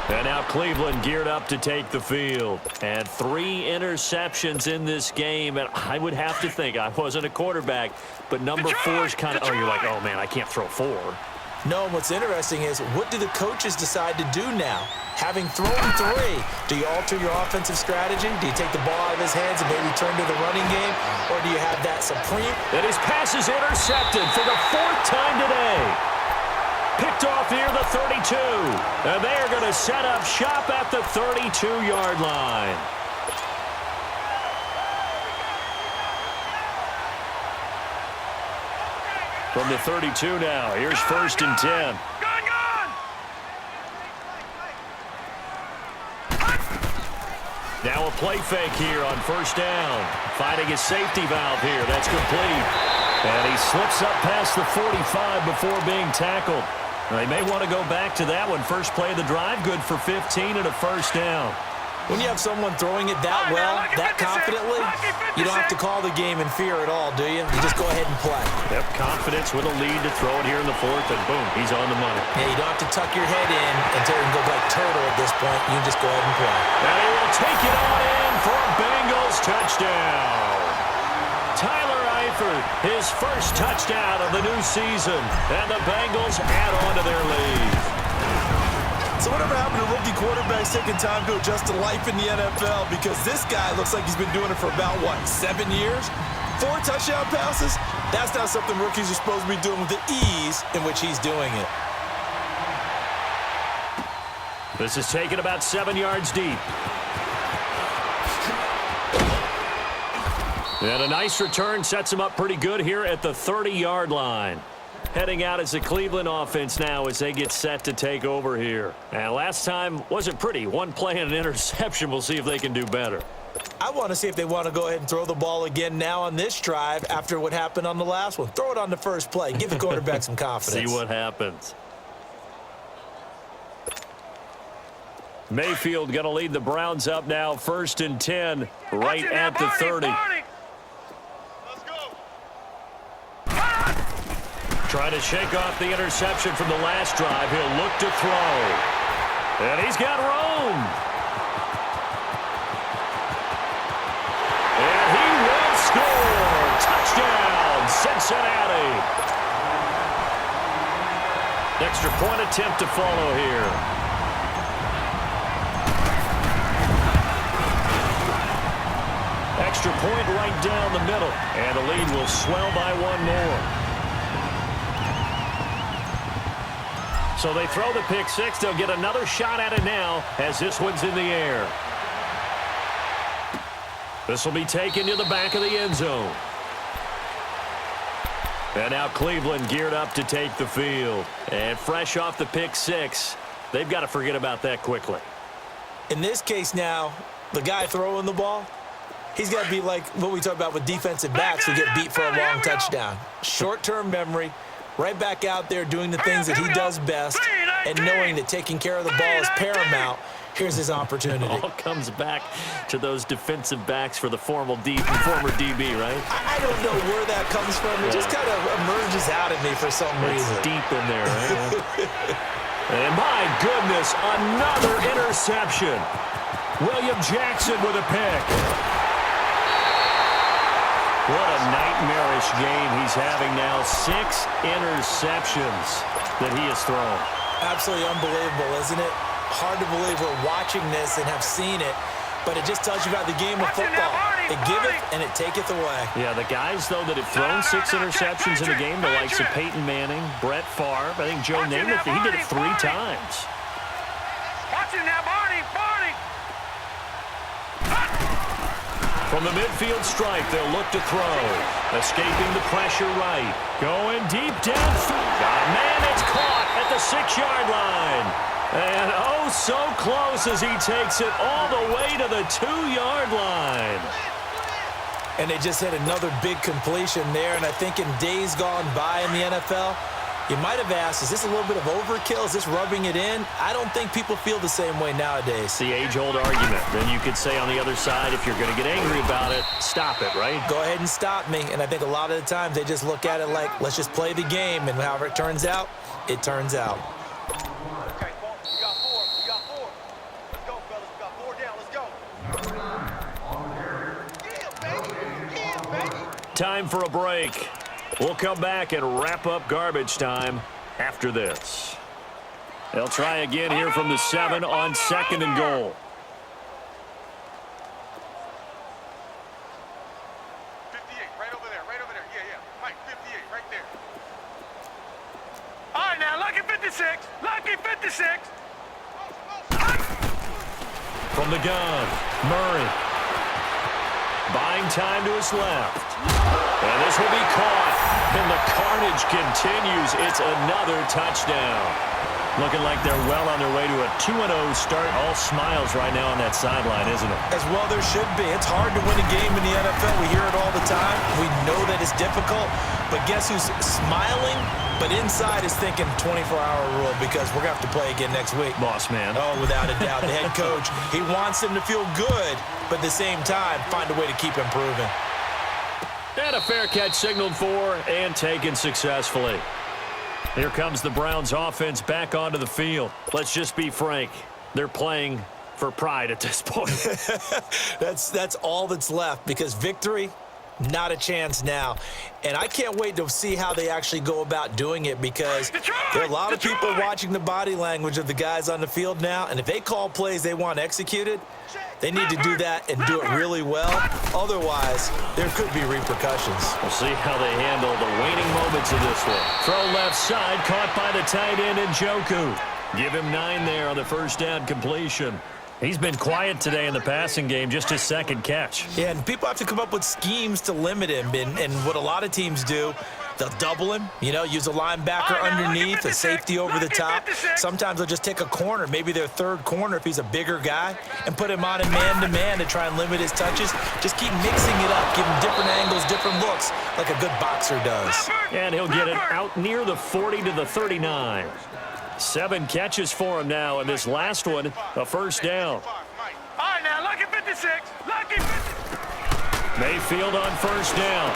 And now Cleveland geared up to take the field. And 3 interceptions in this game. And I would have to think, I wasn't a quarterback, but number 4 is kind of, oh, you're like, oh, man, I can't throw 4. No, and what's interesting is, what do the coaches decide to do now? Having thrown 3, do you alter your offensive strategy? Do you take the ball out of his hands and maybe turn to the running game? Or do you have that supreme? And his pass is intercepted for the 4th time today. Picked off near the 32. And they are going to set up shop at the 32-yard line. From the 32 now, here's 1st and 10. Now a play fake here on 1st down. Finding his safety valve here. That's complete. And he slips up past the 45 before being tackled. They may want to go back to that one. First play of the drive, good for 15 and a 1st down. When you have someone throwing it that well, that confidently, you don't have to call the game in fear at all, do you? You just go ahead and play. Yep, confidence with a lead to throw it here in the 4th, and boom, he's on the money. Yeah, you don't have to tuck your head in and go like turtle at this point. You can just go ahead and play. And he will take it on in for a Bengals touchdown. Tyler Eifert, his first touchdown of the new season, and the Bengals add on to their lead. So whatever happened to rookie quarterbacks taking time to adjust to life in the NFL? Because this guy looks like he's been doing it for about, 7 years? 4 touchdown passes? That's not something rookies are supposed to be doing with the ease in which he's doing it. This is taken about 7 yards deep. And a nice return sets him up pretty good here at the 30-yard line. Heading out as the Cleveland offense now as they get set to take over here. And last time wasn't pretty. 1 play and an interception. We'll see if they can do better. I want to see if they want to go ahead and throw the ball again now on this drive after what happened on the last one. Throw it on the first play. Give the quarterback some confidence. See what happens. Mayfield going to lead the Browns up now. 1st and 10 right at the 30. Trying to shake off the interception from the last drive. He'll look to throw. And he's got room. And he will score. Touchdown, Cincinnati. Extra point attempt to follow here. Extra point right down the middle. And the lead will swell by 1 more. So they throw the pick six. They'll get another shot at it now as this one's in the air. This will be taken to the back of the end zone. And now Cleveland geared up to take the field. And fresh off the pick six, they've got to forget about that quickly. In this case now, the guy throwing the ball, he's got to be like what we talk about with defensive backs who get beat for a long touchdown. Short-term memory, right back out there doing the things that he does best, and knowing that taking care of the ball is paramount. Here's his opportunity. It all comes back to those defensive backs for the former DB, right? I don't know where that comes from. It just kind of emerges out of me for some reason. It's deep in there, right? And my goodness, another interception. William Jackson with a pick. What a nightmarish game he's having now. 6 interceptions that he has thrown. Absolutely unbelievable, isn't it? Hard to believe we're watching this and have seen it, but it just tells you about the game of football. It giveth and it taketh away. Yeah, the guys, though, that have thrown 6 interceptions in a game, the likes of Peyton Manning, Brett Favre, I think Joe Namath, he did it 3 times. From the midfield stripe, they'll look to throw. Escaping the pressure right. Going deep downfield. Man, it's caught at the 6-yard line. And oh, so close as he takes it all the way to the 2-yard line. And they just had another big completion there, and I think in days gone by in the NFL, you might have asked, is this a little bit of overkill? Is this rubbing it in? I don't think people feel the same way nowadays. It's the age-old argument. Then you could say on the other side, if you're going to get angry about it, stop it, right? Go ahead and stop me. And I think a lot of the times they just look at it like, let's just play the game, and however it turns out, it turns out. Okay, we got 4. We got 4. Let's go, fellas. We got 4 down. Let's go. Yeah, baby. Time for a break. We'll come back and wrap up garbage time after this. They'll try again here from the 7 on 2nd and goal. 58, right over there. Yeah. Mike, 58, right there. All right, now, lucky 56. Lucky 56. From the gun, Murray. Buying time to his left. And this will be caught. And the carnage continues. It's another touchdown. Looking like they're well on their way to a 2-0 start. All smiles right now on that sideline, isn't it? As well there should be. It's hard to win a game in the NFL. We hear it all the time. We know that it's difficult. But guess who's smiling? But inside is thinking 24-hour rule because we're going to have to play again next week. Boss man. Oh, without a doubt. The head coach, he wants them to feel good, but at the same time, find a way to keep improving. And a fair catch signaled for and taken successfully. Here comes the Browns offense back onto the field. Let's just be frank. They're playing for pride at this point. That's all that's left because victory, not a chance now. And I can't wait to see how they actually go about doing it because there are a lot of people watching the body language of the guys on the field now. And if they call plays they want executed, they need to do that and do it really well. Otherwise, there could be repercussions. We'll see how they handle the waning moments of this one. Throw left side, caught by the tight end Njoku. Give him 9 there on the first down completion. He's been quiet today in the passing game, just his 2nd catch. Yeah, and people have to come up with schemes to limit him. And what a lot of teams do, they'll double him, use a linebacker underneath, a safety over the top. Sometimes they'll just take a corner, maybe their 3rd corner if he's a bigger guy, and put him on a man-to-man to try and limit his touches. Just keep mixing it up, give him different angles, different looks, like a good boxer does. And he'll get it out near the 40 to the 39. 7 catches for him now, and this last one, a first down. All right, now, lucky 56. Lucky 56. Mayfield on first down.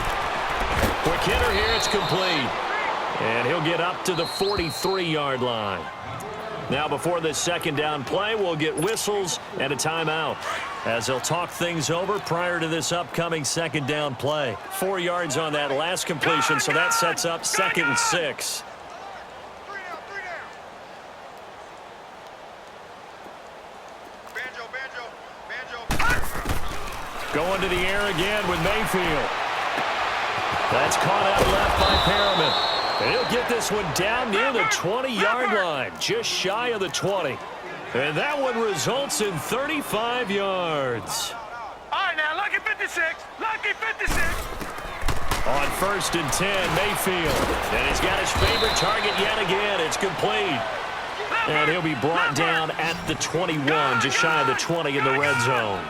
Quick hitter here, it's complete. And he'll get up to the 43-yard line. Now, before this 2nd down play, we'll get whistles and a timeout as they'll talk things over prior to this upcoming 2nd down play. 4 yards on that last completion, so that sets up 2nd and 6. Going to the air again with Mayfield. That's caught out left by Perriman. He'll get this one down near the 20-yard line, just shy of the 20. And that one results in 35 yards. All right, now, lucky 56. Lucky 56. On 1st and 10, Mayfield. And he's got his favorite target yet again. It's complete. And he'll be brought down at the 21, just shy of the 20 in the red zone.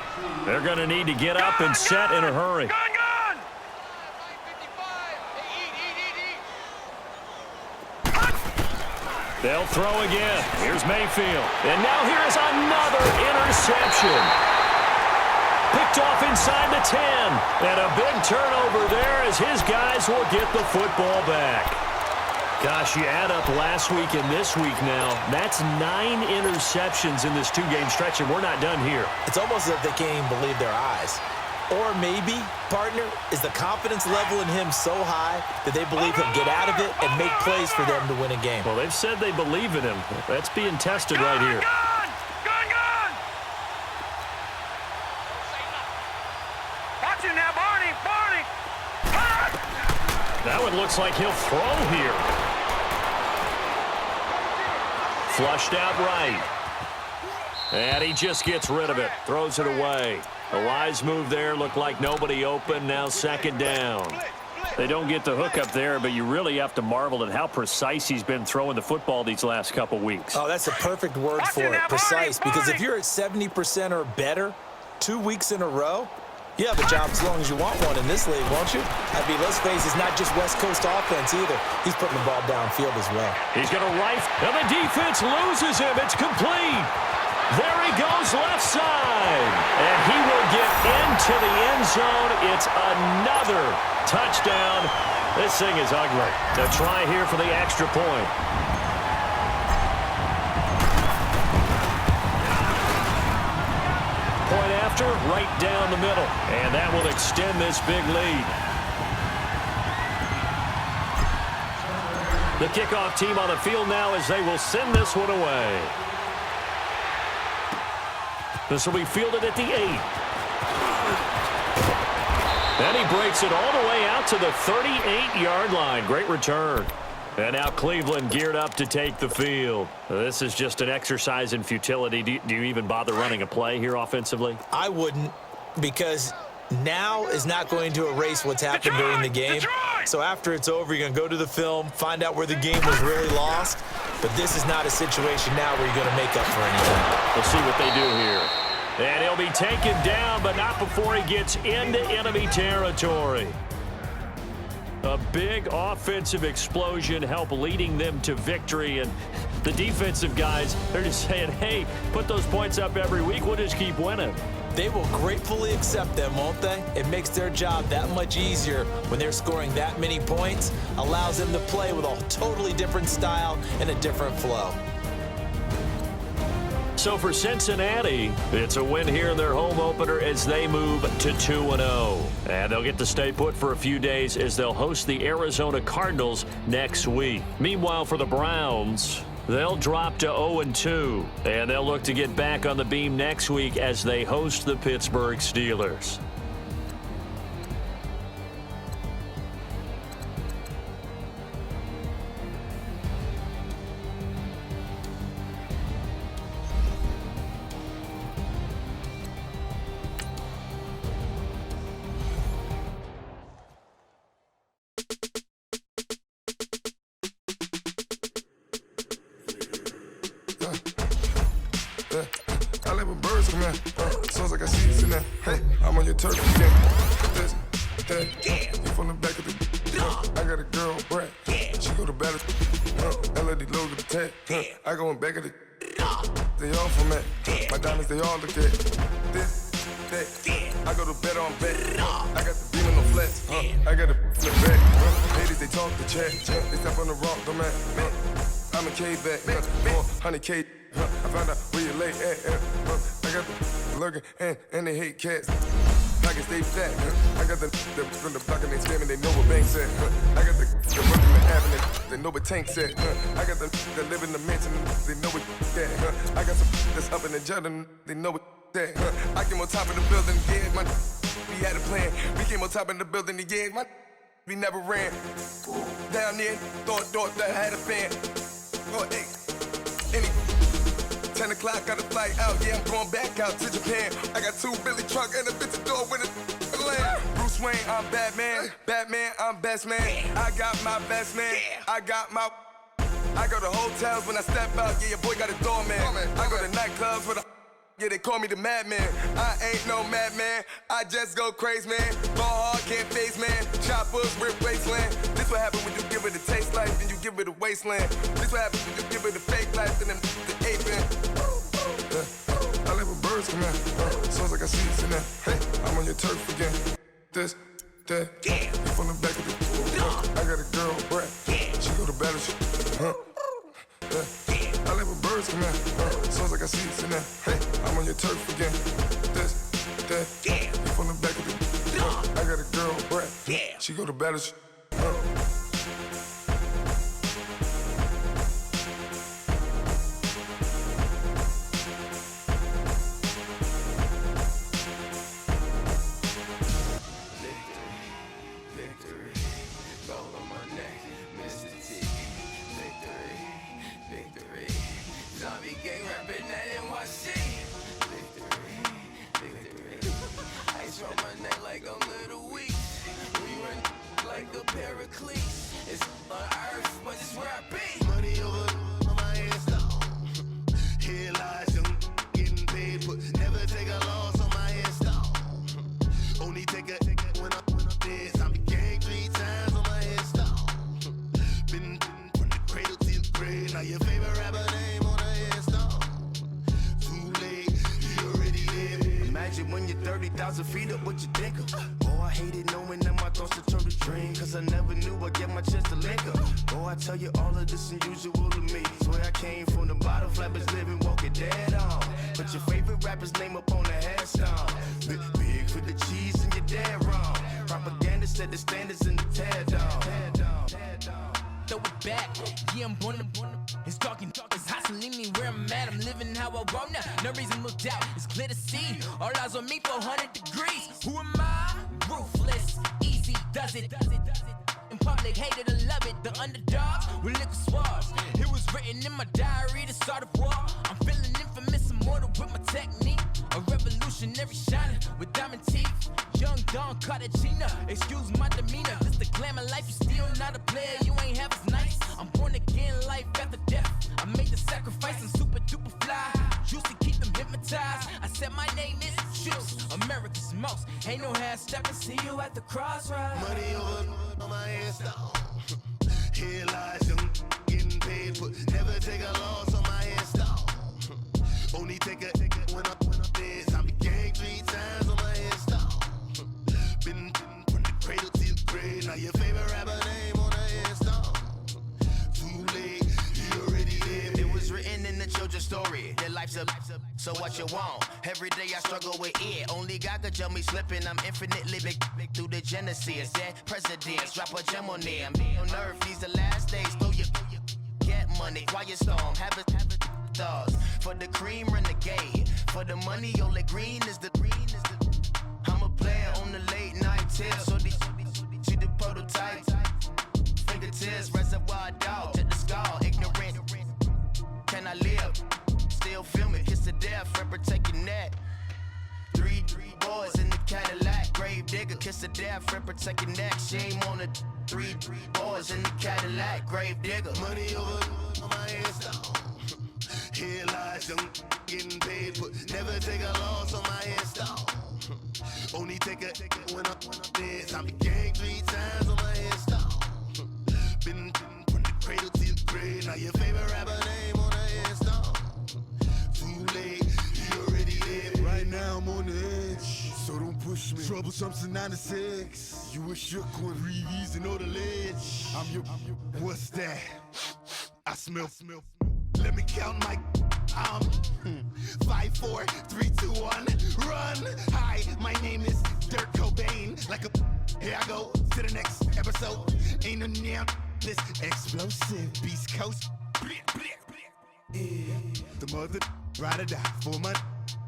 They're going to need to get up and set in a hurry. Gun! They'll throw again. Here's Mayfield. And now here's another interception. Picked off inside the 10. And a big turnover there as his guys will get the football back. Gosh, you add up last week and this week now. That's 9 interceptions in this 2-game stretch, and we're not done here. It's almost as if they can't even believe their eyes. Or maybe, partner, is the confidence level in him so high that they believe he'll get out of it and make plays for them to win a game. Well, they've said they believe in him. That's being tested right here. Gun! Watch it now, Barney! That one looks like he'll throw here. Flushed out right. And he just gets rid of it. Throws it away. A wise move there. Looked like nobody open. Now 2nd down. They don't get the hook up there, but you really have to marvel at how precise he's been throwing the football these last couple weeks. Oh, that's a perfect word for it, precise. Because if you're at 70% or better 2 weeks in a row, you have a job as long as you want one in this league, won't you? I mean, let's face it, it's not just West Coast offense either. He's putting the ball downfield as well. He's going to rifle, and the defense loses him. It's complete. There he goes left side. And he will get into the end zone. It's another touchdown. This thing is ugly. A try here for the extra point. Point after, right down the middle. And that will extend this big lead. The kickoff team on the field now as they will send this one away. This will be fielded at the 8. And he breaks it all the way out to the 38-yard line. Great return. And now Cleveland geared up to take the field. This is just an exercise in futility. Do you even bother running a play here offensively? I wouldn't, because now is not going to erase what's happened during the game. So after it's over, you're going to go to the film, find out where the game was really lost. But this is not a situation now where you're going to make up for anything. We'll see what they do here. And he'll be taken down, but not before he gets into enemy territory. A big offensive explosion helped leading them to victory. And the defensive guys, they're just saying, hey, put those points up every week. We'll just keep winning. They will gratefully accept them, won't they? It makes their job that much easier when they're scoring that many points. Allows them to play with a totally different style and a different flow. So for Cincinnati, it's a win here in their home opener as they move to 2-0. And they'll get to stay put for a few days as they'll host the Arizona Cardinals next week. Meanwhile, for the Browns, they'll drop to 0-2. And they'll look to get back on the beam next week as they host the Pittsburgh Steelers. I live with birds, man. Sounds like I see this in there. Hey, I'm on your turf again. This, that, you from the back of the. I got a girl, Brad. She go to battle. LED logo the tag. I go in back of the. They all from that. My diamonds, they all look at. This, that. I go to bed on bed. I got the beam in the flats. I got the back. Ladies, they talk the chat. They step on the rock, the man. I'm a K-back. 400K. I found out where you lay at. I got the lurking and they hate cats. Pockets stay fat. I got the from the block and they scamming, they know what banks at. I got the working the avenue, they know what tanks at. I got the that live in the mansion, they know what that. I got some that's up in the Jordan, they know what that. I came on top of the building, yeah, my we had a plan. We came on top of the building, yeah, my we never ran. Down there, thought that I had a fan. Oh, hey, any 10 o'clock, got a flight out. Yeah, I'm going back out to Japan. I got 2 Billy truck and a bitch door with a land. Bruce Wayne, I'm Batman. Batman, I'm best man. I got my best man. I go to hotels when I step out. Yeah, your boy got a doorman. I go to nightclubs with a. Yeah, they call me the madman. I ain't no madman. I just go crazy, man. Ball hard, can't face, man. Choppers, rip wasteland. This what happen when you give it a taste life, then you give it a wasteland. This what happens when you give it a fake life, then the aping. I live with birds come in. Sounds like I see it in there. Hey, I'm on your turf again. This, that, you from the back of the. I got a girl, Brett. She go to battle. I live with birds come in. Sounds like I see it in there. Hey, I'm on your turf again. This, that, you from the back of the. I got a girl, Brett. She go to battle. On me 400 degrees. Who am I? Ruthless, easy does it. In public, hated or love it. The underdogs with liquor swabs. It was written in my diary to start a war. I'm feeling infamous, immortal with my technique. A revolutionary shining with diamond teeth. Young Don Cartagena, excuse my demeanor. This the glamour life, you still not a player. You ain't half as nice. I'm born again, life after death. I made the sacrifice and super duper fly. Used to keep them hypnotized. I said my name is Juice, America's most. Ain't no half step, I see you at the crossroads. Money over on my hands down. Here lies them getting paid, but never take a loss on my hands down. Only take a when I'm dead. I be gang 3 times on my hands down. Been from the cradle to the grave. Now your favorite rapper name on the hands down. Too late, you already lived. It was written in the children's story. Their life's a so what you want? Every day I struggle with it. Only God could tell me slipping. I'm infinitely big through the genesis. Dead presidents, drop a gem on them. On earth, these the last days. Throw you get money, quiet storm. Have it thoughts. For the cream, renegade. For the money, only green is the. I'm a player on the late night tip. So these see the prototype. Fingertips, reservoir dog to the skull. Ignorant. Can I live? Still film it, kiss to death, and protect your neck. 3 boys in the Cadillac, grave digger, kiss to death, and protect your neck. Shame on the 3 boys in the Cadillac, grave digger. Money over on my hands down. Here lies them getting paid, but never take a loss on my hands down. Only take a when I'm dead. I be gang 3 times on my hands down. Been from the cradle to the grave. Now your favorite rapper name on the hands down. Too late, you already lived. Right now I'm on the edge, so don't push me. Troublesome to 96. You a shook one, breathe and know the ledge. I'm your, what's that? I smell. Let me count my. 5, 4, 3, 2, 1, run. Hi, my name is Dirk Cobain. Like a. Here I go to the next episode. Ain't no damn this explosive Beast Coast. Yeah. The mother ride or die for my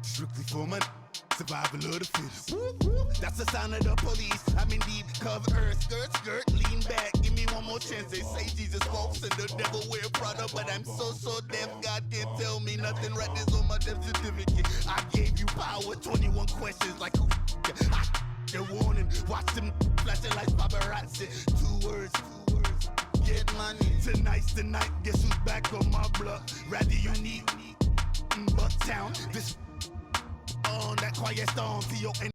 strictly for my survival of the fittest. That's the sign of the police. I'm indeed cover earth, skirt, lean back. Give me one more chance. They say Jesus walks and the devil wear Prada, but I'm so deaf. God can't tell me nothing. Right this on my death certificate. I gave you power. 21 questions like who? The warning. Watch them flashing like paparazzi. Two words. Get money. Tonight's the night. Guess who's back on my block? Rather unique. Bucktown. This on that quiet storm. Theo